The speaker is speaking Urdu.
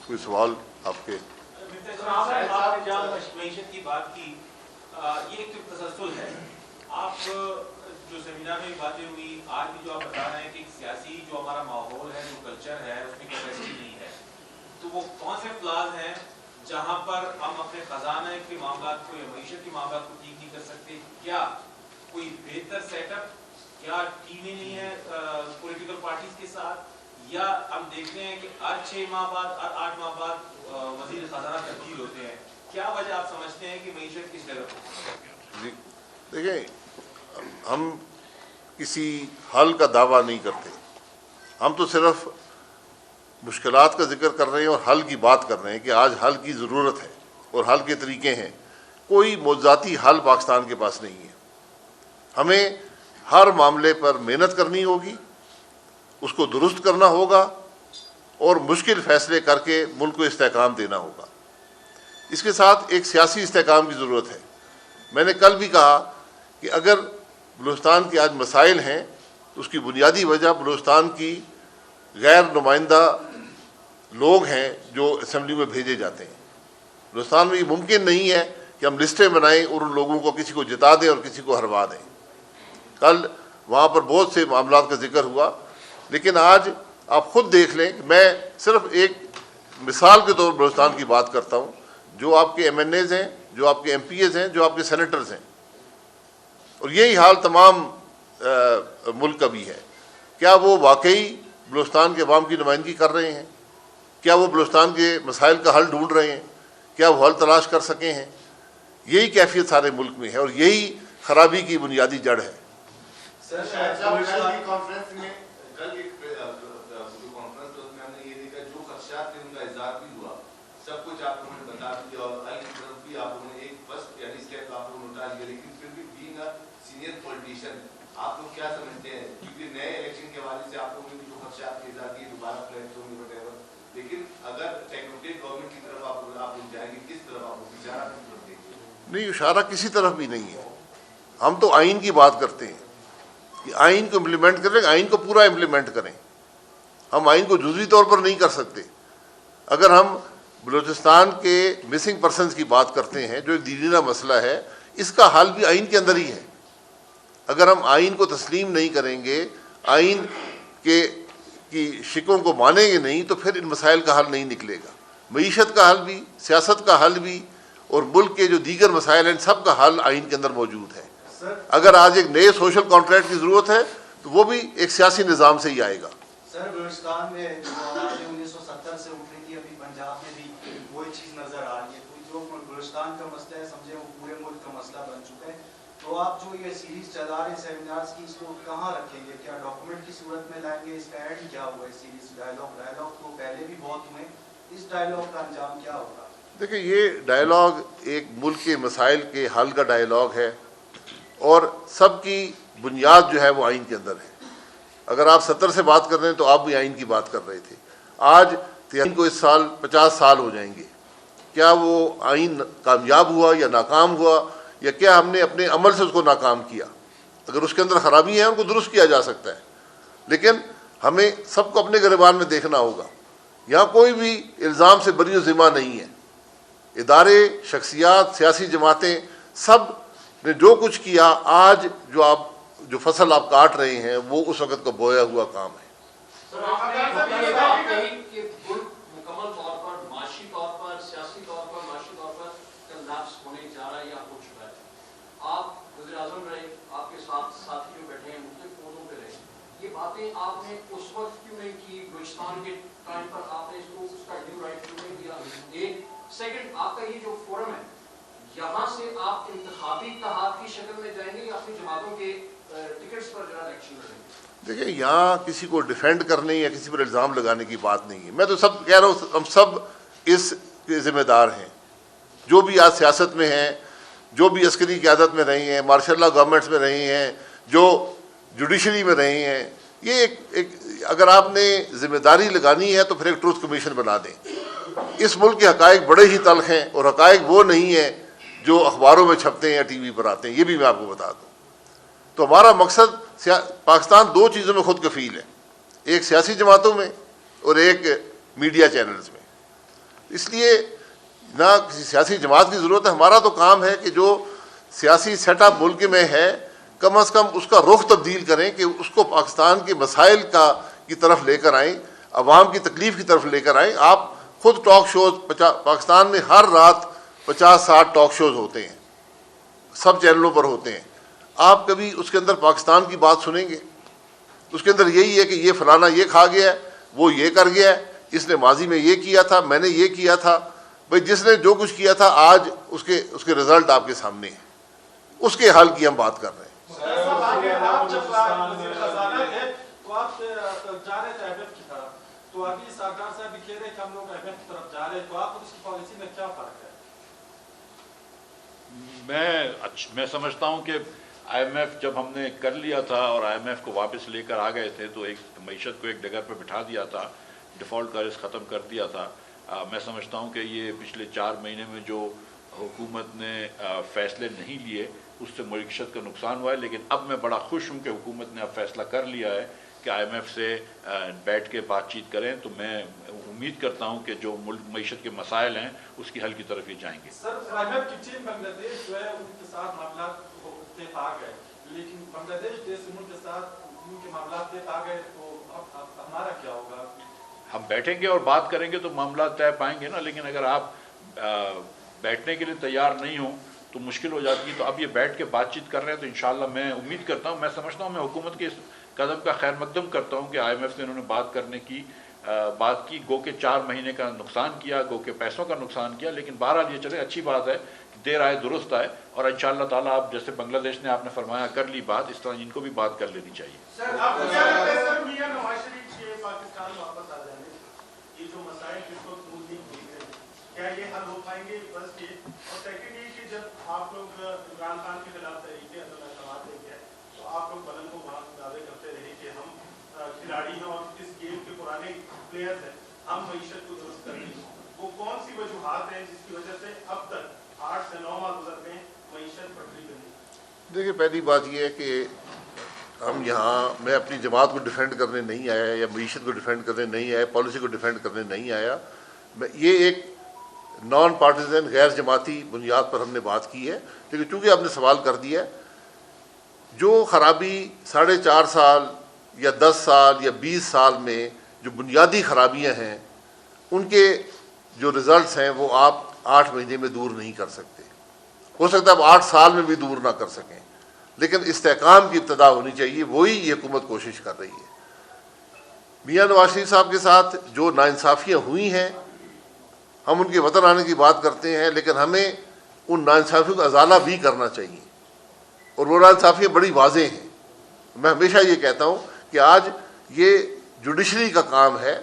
کوئی سوال آپ کے؟ آپ نے جہاں معیشت کی بات کی، یہ ایک تسلسل ہے. آپ جو سیمینار میں باتیں ہوئی، آج بھی جو آپ بتا رہے ہیں کہ سیاسی جو ہمارا ماحول ہے، جو کلچر ہے، اس میں کیپیسٹی نہیں ہے، تو وہ کون سے فلاز ہیں جہاں پر ہم اپنے خزانہ کے معاملات کو یا معیشت کے معاملات کو ٹھیک نہیں کر سکتے؟ کیا کوئی بہتر سیٹ اپ، کیا ٹیمیں نہیں ہے پولیٹیکل پارٹیز کے ساتھ، یا ہم دیکھتے ہیں کہ ہر 6 ماہ بعد، ہر 8 ماہ بعد وزیر خزانہ تبدیل ہوتے ہیں؟ کیا وجہ آپ سمجھتے ہیں کہ معیشت کس جگہ پر؟ جی دیکھیں، ہم کسی حل کا دعویٰ نہیں کرتے، ہم تو صرف مشکلات کا ذکر کر رہے ہیں اور حل کی بات کر رہے ہیں کہ آج حل کی ضرورت ہے اور حل کے طریقے ہیں. کوئی موضوعاتی حل پاکستان کے پاس نہیں ہے. ہمیں ہر معاملے پر محنت کرنی ہوگی، اس کو درست کرنا ہوگا اور مشکل فیصلے کر کے ملک کو استحکام دینا ہوگا. اس کے ساتھ ایک سیاسی استحکام کی ضرورت ہے. میں نے کل بھی کہا کہ اگر بلوچستان کے آج مسائل ہیں تو اس کی بنیادی وجہ بلوچستان کی غیر نمائندہ لوگ ہیں جو اسمبلی میں بھیجے جاتے ہیں. بلوچستان میں یہ ممکن نہیں ہے کہ ہم لسٹیں بنائیں اور ان لوگوں کو کسی کو جتا دیں اور کسی کو ہروا دیں. کل وہاں پر بہت سے معاملات کا ذکر ہوا، لیکن آج آپ خود دیکھ لیں کہ میں صرف ایک مثال کے طور پر بلوچستان کی بات کرتا ہوں. جو آپ کے ایم این ایز ہیں، جو آپ کے ایم پی ایز ہیں، جو آپ کے سینیٹرز ہیں، اور یہی حال تمام ملک کا بھی ہے. کیا وہ واقعی بلوچستان کے عوام کی نمائندگی کر رہے ہیں؟ کیا وہ بلوچستان کے مسائل کا حل ڈھونڈ رہے ہیں؟ کیا وہ حل تلاش کر سکے ہیں؟ یہی کیفیت سارے ملک میں ہے اور یہی خرابی کی بنیادی جڑ ہے. سب کچھ آپ لوگوں نے بتا دیا اور طرف بھی آپ لوگوں نے ایک فرسٹ یعنی اسٹیپ آپ لوگوں نے اٹھا لیا، لیکن پھر بھی بینگ اے سینئر پولیٹیشین آپ لوگ کیا سمجھتے ہیں؟ کیونکہ نئے الیکشن کے حوالے سے آپ لوگوں نے جو خدشات کی اظہار کیے دوبارہ فلیکٹ ہوں گے وٹ ایور، لیکن اگر ٹیکنوکریٹ گورنمنٹ کی طرف آپ لوگ جائیں گے، کس طرف آپ لوگ اشارہ کس طرف دیں گے؟ نہیں، اشارہ کسی طرف بھی نہیں ہے. ہم تو آئین کی بات کرتے ہیں کہ آئین کو امپلیمنٹ کریں، آئین کو پورا امپلیمنٹ کریں. ہم آئین کو جزوی طور پر نہیں کر سکتے. اگر ہم بلوچستان کے مسنگ پرسنز کی بات کرتے ہیں جو ایک دیرینہ مسئلہ ہے، اس کا حل بھی آئین کے اندر ہی ہے. اگر ہم آئین کو تسلیم نہیں کریں گے، آئین کی شکوں کو مانیں گے نہیں، تو پھر ان مسائل کا حل نہیں نکلے گا. معیشت کا حل بھی، سیاست کا حل بھی اور ملک کے جو دیگر مسائل ہیں ان سب کا حل آئین کے اندر موجود ہے. اگر آج ایک نئے سوشل کانٹریکٹ کی ضرورت ہے تو وہ بھی ایک سیاسی نظام سے ہی آئے گا. سر بلوچستان میں جو آوازیں 1970 سے اٹھ رہی تھی، ابھی پنجاب میں بھی وہی چیز نظر آ رہی ہے. جو بلوچستان کا مسئلہ ہے سمجھے وہ پورے ملک کا مسئلہ بن چکا ہے. تو آپ جو یہ سیریز چلا رہے ہیں سیمینارز کی، اس کو کہاں رکھیں گے؟ کیا ڈاکومنٹ کی صورت میں لائیں گے؟ اس کا اینڈ کیا ہوگا؟ اس سیریز ڈائلاگ تو پہلے بھی بہت ہوئے، اس ڈائلاگ کا انجام کیا ہوگا؟ دیکھیں، یہ ڈائلاگ ایک ملک کے مسائل کے حل کا ڈائلاگ ہے اور سب کی بنیاد جو ہے وہ آئین کے اندر ہے. اگر آپ 70 سے بات کر رہے ہیں تو آپ بھی آئین کی بات کر رہے تھے. آج آئین کو اس سال 50 سال ہو جائیں گے. کیا وہ آئین کامیاب ہوا یا ناکام ہوا، یا کیا ہم نے اپنے عمل سے اس کو ناکام کیا؟ اگر اس کے اندر خرابی ہیں ان کو درست کیا جا سکتا ہے، لیکن ہمیں سب کو اپنے گریبان میں دیکھنا ہوگا. یہاں کوئی بھی الزام سے بری و ذمہ نہیں ہے. ادارے، شخصیات، سیاسی جماعتیں، سب نے جو کچھ کیا، آج جو فصل آپ کاٹ رہے ہیں وہ اس وقت کا بویا ہوا کام ہے. مکمل طور پر معاشی طور پر، سیاسی طور پر، معاشی طور پر کلپس ہونے جا رہا ہے یا ہو چکا ہے. آپ وزیر اعظم رہے، آپ کے ساتھ ساتھی جو بیٹھے ہیں مختلف عہدوں پہ رہے، یہ باتیں آپ نے اس وقت کیوں نہیں کی؟ بلوچستان کے ٹائم پر آپ نے اس کا ڈیو رائٹ کیوں نہیں دیا؟ ایک سیکنڈ، آپ کا یہ جو فورم ہے، یہاں سے آپ انتخابی اتحاد کی شکل میں جائیں گے یا اپنی جماعتوں کے ٹکٹس پر جو ہے الیکشن لڑیں گے؟ دیکھیں، یہاں کسی کو ڈیفینڈ کرنے یا کسی پر الزام لگانے کی بات نہیں ہے. میں تو سب کہہ رہا ہوں، ہم سب اس کے ذمہ دار ہیں. جو بھی آج سیاست میں ہیں، جو بھی عسکری قیادت میں رہے ہیں، مارشل لا گورنمنٹس میں رہے ہیں، جو جوڈیشری میں رہے ہیں، یہ ایک اگر آپ نے ذمہ داری لگانی ہے تو پھر ایک ٹروتھ کمیشن بنا دیں. اس ملک کے حقائق بڑے ہی تلخ ہیں اور حقائق وہ نہیں ہیں جو اخباروں میں چھپتے ہیں یا ٹی وی پر آتے ہیں. یہ بھی میں آپ کو بتا دوں. تو ہمارا مقصد، پاکستان 2 چیزوں میں خود کفیل ہے، ایک سیاسی جماعتوں میں اور ایک میڈیا چینلز میں. اس لیے نہ کسی سیاسی جماعت کی ضرورت ہے. ہمارا تو کام ہے کہ جو سیاسی سیٹ اپ ملک میں ہے کم از کم اس کا رخ تبدیل کریں کہ اس کو پاکستان کے مسائل کی طرف لے کر آئیں, عوام کی تکلیف کی طرف لے کر آئیں. آپ خود ٹاک شوز پاکستان میں ہر رات 50-60 ٹاک شوز ہوتے ہیں, سب چینلوں پر ہوتے ہیں. آپ کبھی اس کے اندر پاکستان کی بات سنیں گے؟ اس کے اندر یہی ہے کہ یہ فلانا یہ کھا گیا ہے, وہ یہ کر گیا ہے, اس نے ماضی میں یہ کیا تھا, میں نے یہ کیا تھا. بھئی جس نے جو کچھ کیا تھا آج اس کے رزلٹ آپ کے سامنے ہیں, اس کے حل کی ہم بات کر رہے ہیں. آپ جب وزیر خزانہ تھے تو آپ جا رہے تھے IMF کی طرف, تو ابھی سرکار صاحب بھی کہہ رہے کہ ہم لوگ IMF کی طرف جا رہے ہیں, تو آپ اس کی پالیسی میں کیا فرق ہے؟ میں سمجھتا ہوں کہ IMF جب ہم نے کر لیا تھا اور IMF کو واپس لے کر آ گئے تھے تو ایک معیشت کو ایک ڈگر پہ بٹھا دیا تھا, ڈیفالٹ قرض ختم کر دیا تھا. میں سمجھتا ہوں کہ یہ پچھلے 4 مہینے میں جو حکومت نے فیصلے نہیں لیے اس سے معیشت کا نقصان ہوا ہے. لیکن اب میں بڑا خوش ہوں کہ حکومت نے اب فیصلہ کر لیا ہے کہ IMF سے بیٹھ کے بات چیت کریں. تو میں امید کرتا ہوں کہ جو ملک معیشت کے مسائل ہیں اس کی حل کی طرف یہ جائیں گے. سر IMF کی ٹیم بنگلہ دیش جو ہے ان کے ساتھ معاملات طے آ گئے, لیکن بنگلہ دیش جیسے ملک کے ساتھ ان کے معاملات طے آ گئے تو اب ہمارا کیا ہوگا؟ ہم بیٹھیں گے اور بات کریں گے تو معاملات طے پائیں گے نا. لیکن اگر آپ بیٹھنے کے لیے تیار نہیں ہوں تو مشکل ہو جاتی ہے. تو اب یہ بیٹھ کے بات چیت کر رہے ہیں تو انشاءاللہ میں امید کرتا ہوں, میں سمجھتا ہوں, میں حکومت کے اس قدم کا خیر مقدم کرتا ہوں کہ IMF سے انہوں نے بات کرنے کی بات کی. گو کہ 4 مہینے کا نقصان کیا, گو کہ پیسوں کا نقصان کیا, لیکن بہرحال یہ چلے, اچھی بات ہے, دیر آئے درست آئے. اور انشاءاللہ تعالیٰ آپ جیسے بنگلہ دیش نے آپ نے فرمایا کر لی بات, اس طرح ان کو بھی بات کر لینی چاہیے. سر آپ کو کیا لگتا ہے سر میاں نواز شریف کے پاکستان واپس آ جانے یہ جو مسائل جس وقت موجود ہیں کیا یہ حل ہو پائیں گے؟ فرسٹ یہ, اور سیکنڈ یہ کہ جب آپ لوگ عمران خان کے خلاف تحریک عدم اعتماد لے گئے تو آپ لوگ بدن کو وہاں دعوے کرتے رہے کہ ہم کھلاڑی ہیں اور اس گیم کے پرانے پلیئرز ہیں, ہم معیشت کو درست کر لیں. وہ کون سی وجوہات ہیں جس کی وجہ سے اب تک 8 سے 9 ماہ گزر گئے معیشت پٹری پہ نہیں؟ دیکھیے پہلی بات یہ ہے کہ ہم یہاں, میں اپنی جماعت کو ڈیفینڈ کرنے نہیں آیا یا معیشت کو ڈیفینڈ کرنے نہیں آیا, پالیسی کو ڈیفینڈ کرنے نہیں آیا. یہ ایک نان پارٹیزن غیر جماعتی بنیاد پر ہم نے بات کی ہے. لیکن چونکہ آپ نے سوال کر دیا, جو خرابی 4.5 سال یا 10 سال یا 20 سال میں جو بنیادی خرابیاں ہیں ان کے جو ریزلٹس ہیں وہ آپ 8 مہینے میں دور نہیں کر سکتے. ہو سکتا ہے آپ 8 سال میں بھی دور نہ کر سکیں, لیکن استحکام کی ابتدا ہونی چاہیے. وہی یہ حکومت کوشش کر رہی ہے. میاں نواز شریف صاحب کے ساتھ جو ناانصافیاں ہوئی ہیں, ہم ان کے وطن آنے کی بات کرتے ہیں, لیکن ہمیں ان ناانصافیوں کا ازالہ بھی کرنا چاہیے, اور وہ ناانصافیاں بڑی واضح ہیں. میں ہمیشہ یہ کہتا ہوں کہ آج یہ جوڈیشری کا کام ہے